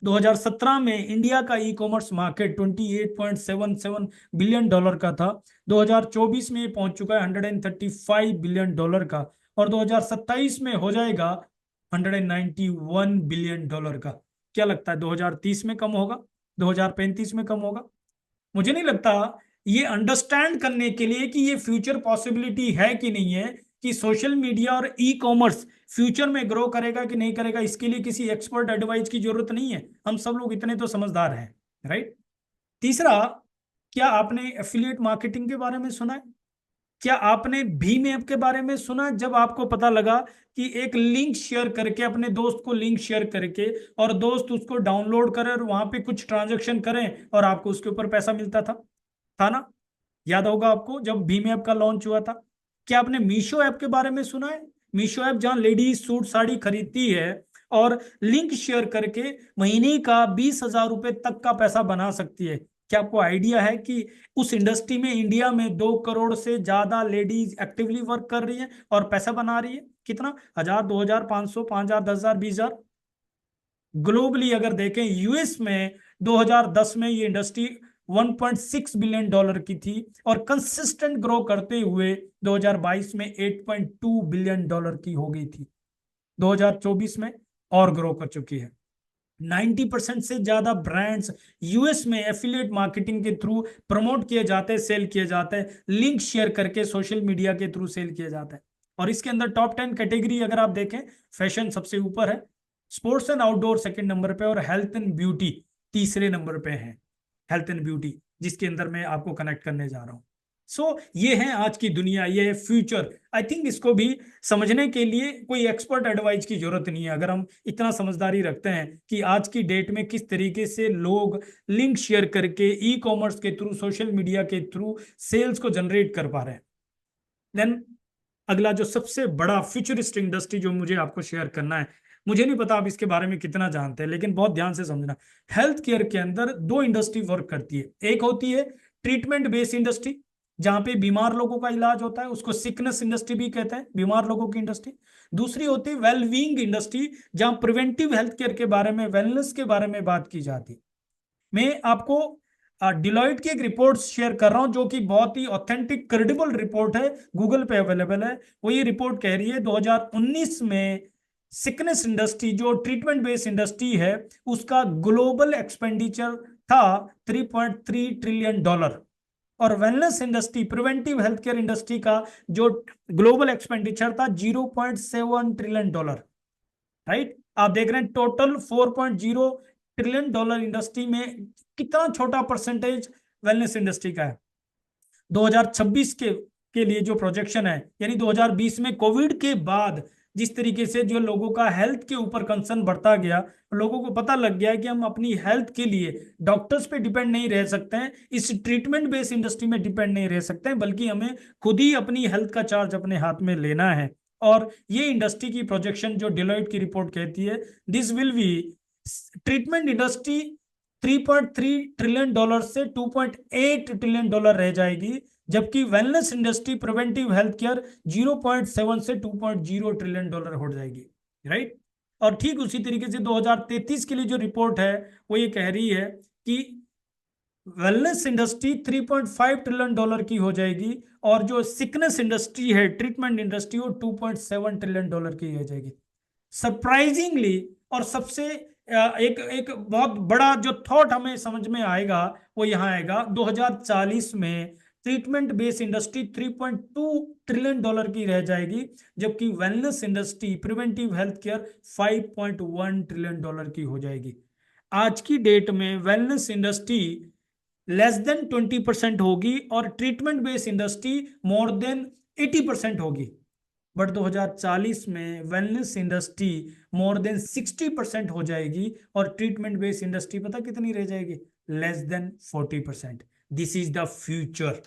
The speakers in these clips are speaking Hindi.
2017 में इंडिया का e commerce market 28.77 billion dollar का था। 2024 में ये पहुंच चुका है 135 बिलियन डॉलर का, और 2027 में हो जाएगा 191 बिलियन डॉलर का। क्या लगता है 2030 में कम होगा, 2035 में कम होगा? मुझे नहीं लगता। ये अंडरस्टैंड करने के लिए कि ये फ्यूचर पॉसिबिलिटी है कि नहीं है, कि सोशल मीडिया और ई कॉमर्स फ्यूचर में ग्रो करेगा कि नहीं करेगा, इसके लिए किसी एक्सपर्ट एडवाइस की जरूरत नहीं है। हम सब लोग इतने तो समझदार हैं, राइट। तीसरा, क्या आपने एफिलिएट मार्केटिंग के बारे में सुना है? क्या आपने भीम ऐप के बारे में सुना? जब आपको पता लगा कि एक लिंक शेयर करके, अपने दोस्त को लिंक शेयर करके, और दोस्त उसको डाउनलोड करे और वहां पे कुछ ट्रांजेक्शन करें और आपको उसके ऊपर पैसा मिलता था ना? याद होगा आपको जब भीम ऐप का लॉन्च हुआ था। क्या आपने मीशो ऐप के बारे में सुना है? मीशो ऐप जहां लेडीज सूट साड़ी खरीदती है और लिंक शेयर करके महीने का 20,000 रुपए तक का पैसा बना सकती है। क्या आपको आइडिया है कि उस इंडस्ट्री में इंडिया में 2 करोड़ से ज्यादा लेडीज एक्टिवली वर्क कर रही है और पैसा बना रही है? कितना? 1,000, 2,000, 500, 5,000, 10,000, 20,000। ग्लोबली अगर देखें, यूएस में 2010 में ये इंडस्ट्री 1.6 बिलियन डॉलर की थी, और कंसिस्टेंट ग्रो करते हुए 2022 में 8.2 बिलियन डॉलर की हो गई थी। 2024 में और ग्रो कर चुकी है। 90% से ज्यादा ब्रांड्स यूएस में एफिलिएट मार्केटिंग के थ्रू प्रमोट किए जाते हैं, सेल किए जाते हैं, लिंक शेयर करके सोशल मीडिया के थ्रू सेल किए जाते हैं। और इसके अंदर टॉप 10 कैटेगरी अगर आप देखें, फैशन सबसे ऊपर है, sports and outdoor second number पे, और हेल्थ एंड ब्यूटी तीसरे नंबर पे है। हेल्थ एंड ब्यूटी, जिसके अंदर मैं आपको कनेक्ट करने जा रहा हूँ। ये है आज की दुनिया, ये है फ्यूचर। आई थिंक इसको भी समझने के लिए कोई एक्सपर्ट एडवाइस की जरूरत नहीं है, अगर हम इतना समझदारी रखते हैं कि आज की डेट में किस तरीके से लोग लिंक शेयर करके ई कॉमर्स के थ्रू, सोशल मीडिया के थ्रू सेल्स को जनरेट कर पा रहे हैं। देन अगला जो सबसे बड़ा फ्यूचरिस्ट इंडस्ट्री जो मुझे आपको शेयर करना है, मुझे नहीं पता आप इसके बारे में कितना जानते हैं, लेकिन बहुत ध्यान से समझना। हेल्थ केयर के अंदर दो इंडस्ट्री वर्क करती है। एक होती है ट्रीटमेंट बेस्ड इंडस्ट्री, जहां पे बीमार लोगों का इलाज होता है, उसको सिकनेस इंडस्ट्री भी कहते हैं, बीमार लोगों की इंडस्ट्री। दूसरी होती है वेलबींग इंडस्ट्री, जहां प्रिवेंटिव हेल्थ केयर के बारे में, वेलनेस के बारे में बात की जाती है। मैं आपको डिलॉयट की एक रिपोर्ट शेयर कर रहा हूं, जो कि बहुत ही ऑथेंटिक क्रेडिबल रिपोर्ट है, गूगल पे अवेलेबल है। वो ये रिपोर्ट कह रही है 2019 में सिकनेस इंडस्ट्री, जो ट्रीटमेंट बेस्ड इंडस्ट्री है, उसका ग्लोबल एक्सपेंडिचर था 3.3 ट्रिलियन डॉलर। और wellness industry, preventive health care industry का जो ग्लोबल एक्सपेंडिचर था 0.7 ट्रिलियन डॉलर। राइट, आप देख रहे हैं टोटल 4.0 ट्रिलियन डॉलर इंडस्ट्री में कितना छोटा परसेंटेज वेलनेस इंडस्ट्री का है। 2026 के लिए जो प्रोजेक्शन है, यानी 2020 में कोविड के बाद जिस तरीके से जो लोगों का हेल्थ के ऊपर कंसर्न बढ़ता गया, लोगों को पता लग गया कि हम अपनी हेल्थ के लिए डॉक्टर्स पे डिपेंड नहीं रह सकते हैं, इस ट्रीटमेंट बेस्ड इंडस्ट्री में डिपेंड नहीं रह सकते हैं, बल्कि हमें खुद ही अपनी हेल्थ का चार्ज अपने हाथ में लेना है। और ये इंडस्ट्री की प्रोजेक्शन जो डिलॉयट की रिपोर्ट कहती है, this will be, treatment industry 3.3 trillion dollar से 2.8 ट्रिलियन डॉलर रह जाएगी, जबकि wellness industry, preventive health care 0.7 से 2.0 ट्रिलियन डॉलर हो जाएगी। राइट। और ठीक उसी तरीके से 2033 के लिए जो रिपोर्ट है, वो ये कह रही है कि वेलनेस इंडस्ट्री 3.5 ट्रिलियन डॉलर की हो जाएगी, और जो सिकनेस इंडस्ट्री है, ट्रीटमेंट इंडस्ट्री, वो 2.7 ट्रिलियन डॉलर की हो जाएगी। सरप्राइजिंगली, और सबसे एक एक बहुत बड़ा जो थॉट हमें समझ में आएगा, वो यहाँ आएगा 2040 में treatment based industry 3.2 trillion dollar की रह जाएगी, जबकि wellness industry, preventive health care 5.1 trillion dollar की हो जाएगी। आज की डेट में वेलनेस इंडस्ट्री लेस देन 20% होगी, और treatment based industry more than 80% होगी। बट 2040 में वेलनेस इंडस्ट्री मोर देन 60% हो जाएगी, और ट्रीटमेंट बेस्ड इंडस्ट्री पता कितनी रह जाएगी? Less than 40%। This is the future.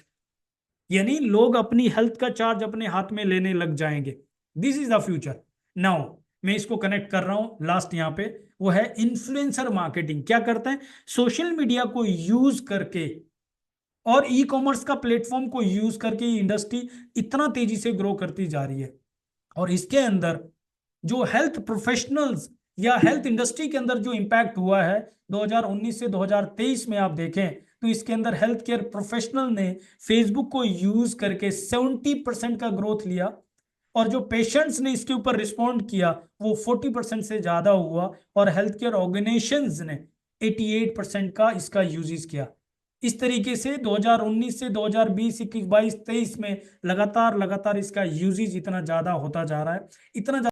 यानी लोग अपनी हेल्थ का चार्ज अपने हाथ में लेने लग जाएंगे। This is the future. Now मैं इसको कनेक्ट कर रहा हूं लास्ट यहां पे, वो है इन्फ्लुएंसर मार्केटिंग। क्या करते हैं? सोशल मीडिया को यूज करके और ई कॉमर्स का प्लेटफॉर्म को यूज करके इंडस्ट्री इतना तेजी से ग्रो करती जा रही है। और इसके अंदर जो हेल्थ प्रोफेशनल्स या हेल्थ इंडस्ट्री के अंदर जो इम्पैक्ट हुआ है 2019 से 2023 में आप देखें तो इसके अंदर हेल्थ केयर प्रोफेशनल ने फेसबुक को यूज करके 70% का ग्रोथ लिया, और जो पेशेंट्स ने इसके ऊपर रिस्पॉन्ड किया वो 40% से ज्यादा हुआ, और हेल्थ केयर ऑर्गेनाइजेशंस ने 88% का इसका यूजेस किया। इस तरीके से 2019 से 2020, 21, 22, 23 में लगातार लगातार इसका यूजेज इतना ज्यादा होता जा रहा है, इतना